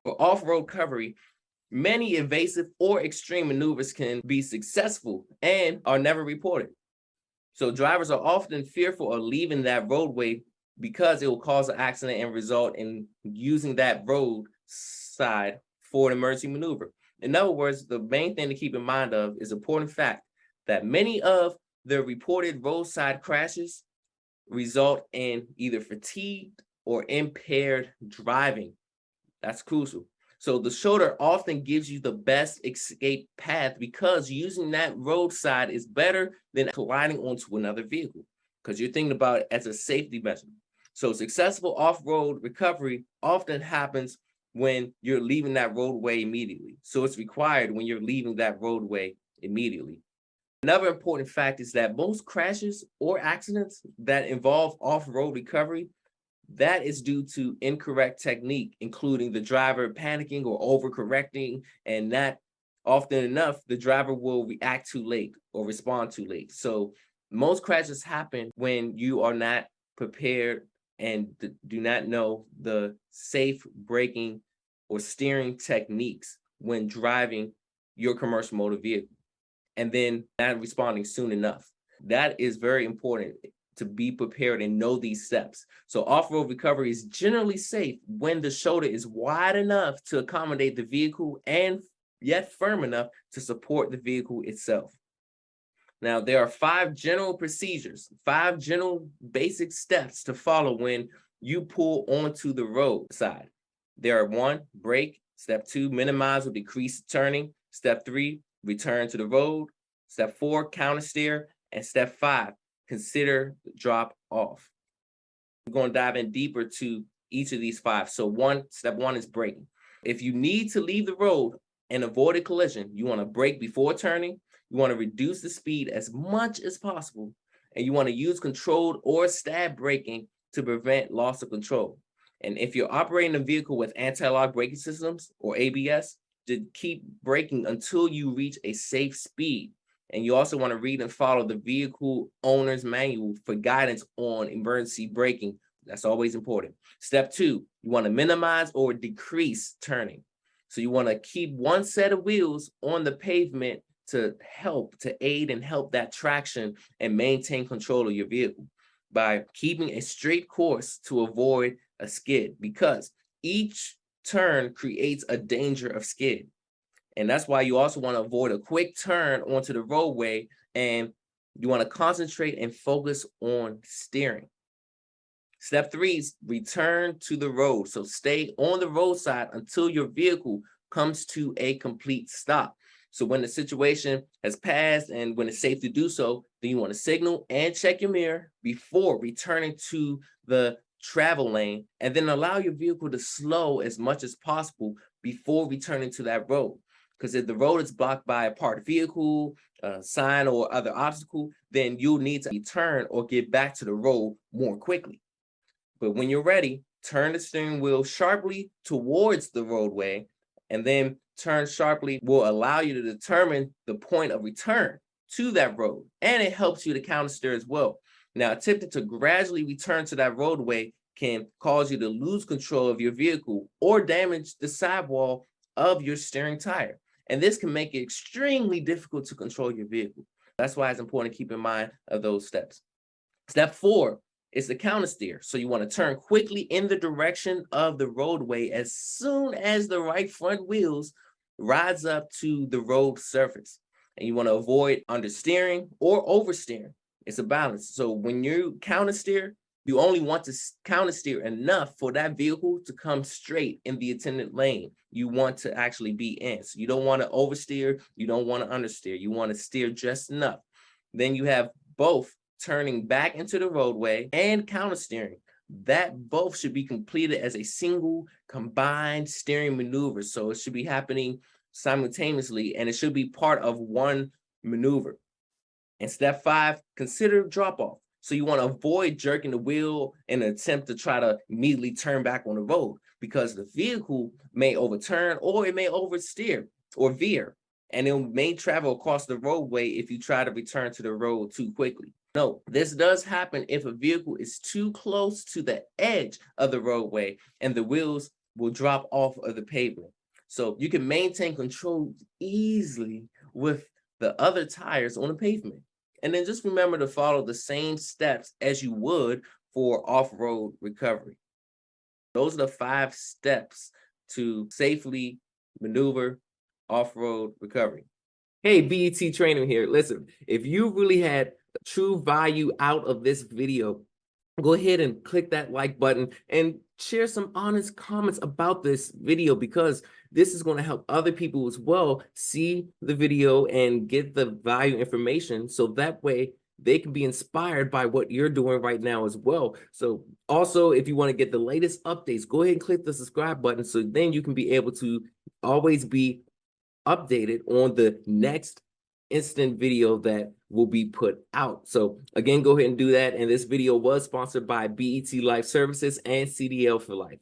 For off-road recovery, many invasive or extreme maneuvers can be successful and are never reported. So drivers are often fearful of leaving that roadway because it will cause an accident and result in using that road side for an emergency maneuver. In other words, the main thing to keep in mind of is important fact that many of the reported roadside crashes result in either fatigued or impaired driving. That's crucial. So the shoulder often gives you the best escape path because using that roadside is better than colliding onto another vehicle because you're thinking about it as a safety measure. So successful off-road recovery often happens when you're leaving that roadway immediately. So it's required when you're leaving that roadway immediately. Another important fact is that most crashes or accidents that involve off-road recovery, that is due to incorrect technique, including the driver panicking or overcorrecting, and that often enough, the driver will react too late or respond too late. So most crashes happen when you are not prepared and do not know the safe braking or steering techniques when driving your commercial motor vehicle, and then not responding soon enough. That is very important to be prepared and know these steps. So off-road recovery is generally safe when the shoulder is wide enough to accommodate the vehicle and yet firm enough to support the vehicle itself. Now, there are 5 basic steps to follow when you pull onto the roadside. There are 1, brake. Step 2, minimize or decrease turning. Step 3, return to the road. Step 4, counter steer. And step 5, consider drop off. We're going to dive in deeper to each of these 5. So step 1 is braking. If you need to leave the road and avoid a collision, you want to brake before turning. You want to reduce the speed as much as possible. And you want to use controlled or stab braking to prevent loss of control. And if you're operating a vehicle with anti-lock braking systems or ABS, to keep braking until you reach a safe speed. And you also want to read and follow the vehicle owner's manual for guidance on emergency braking. That's always important. Step 2, you want to minimize or decrease turning. So you want to keep one set of wheels on the pavement to aid and help that traction and maintain control of your vehicle by keeping a straight course to avoid a skid, because each turn creates a danger of skid. And that's why you also want to avoid a quick turn onto the roadway, and you want to concentrate and focus on steering. Step 3 is return to the road. So stay on the roadside until your vehicle comes to a complete stop. So when the situation has passed and when it's safe to do so, then you want to signal and check your mirror before returning to the travel lane, and then allow your vehicle to slow as much as possible before returning to that road. Because if the road is blocked by a parked vehicle, a sign, or other obstacle, then you'll need to return or get back to the road more quickly. But when you're ready, turn the steering wheel sharply towards the roadway, and then turn sharply will allow you to determine the point of return to that road. And it helps you to counter steer as well. Now, attempting to gradually return to that roadway can cause you to lose control of your vehicle or damage the sidewall of your steering tire. And this can make it extremely difficult to control your vehicle. That's why it's important to keep in mind of those steps. Step 4 is the counter steer. So you want to turn quickly in the direction of the roadway as soon as the right front wheels rise up to the road surface. And you want to avoid understeering or oversteering. It's a balance. So when you counter steer, you only want to counter steer enough for that vehicle to come straight in the intended lane you want to actually be in. So you don't want to oversteer, you don't want to understeer, you want to steer just enough. Then you have both turning back into the roadway and counter steering. That both should be completed as a single combined steering maneuver. So it should be happening simultaneously, and it should be part of one maneuver. And step 5, consider drop off. So you want to avoid jerking the wheel in an attempt to try to immediately turn back on the road, because the vehicle may overturn or it may oversteer or veer, and it may travel across the roadway if you try to return to the road too quickly. No, this does happen if a vehicle is too close to the edge of the roadway and the wheels will drop off of the pavement. So you can maintain control easily with the other tires on the pavement. And then just remember to follow the same steps as you would for off-road recovery. Those are the 5 steps to safely maneuver off-road recovery. Hey, BET Trainer here. Listen, if you really had true value out of this video, go ahead and click that like button and share some honest comments about this video, because this is going to help other people as well see the video and get the value information, so that way they can be inspired by what you're doing right now as well. So also, if you want to get the latest updates, go ahead and click the subscribe button, so then you can be able to always be updated on the next instant video that will be put out. So again, go ahead and do that. And this video was sponsored by BET Life Services and CDL for Life.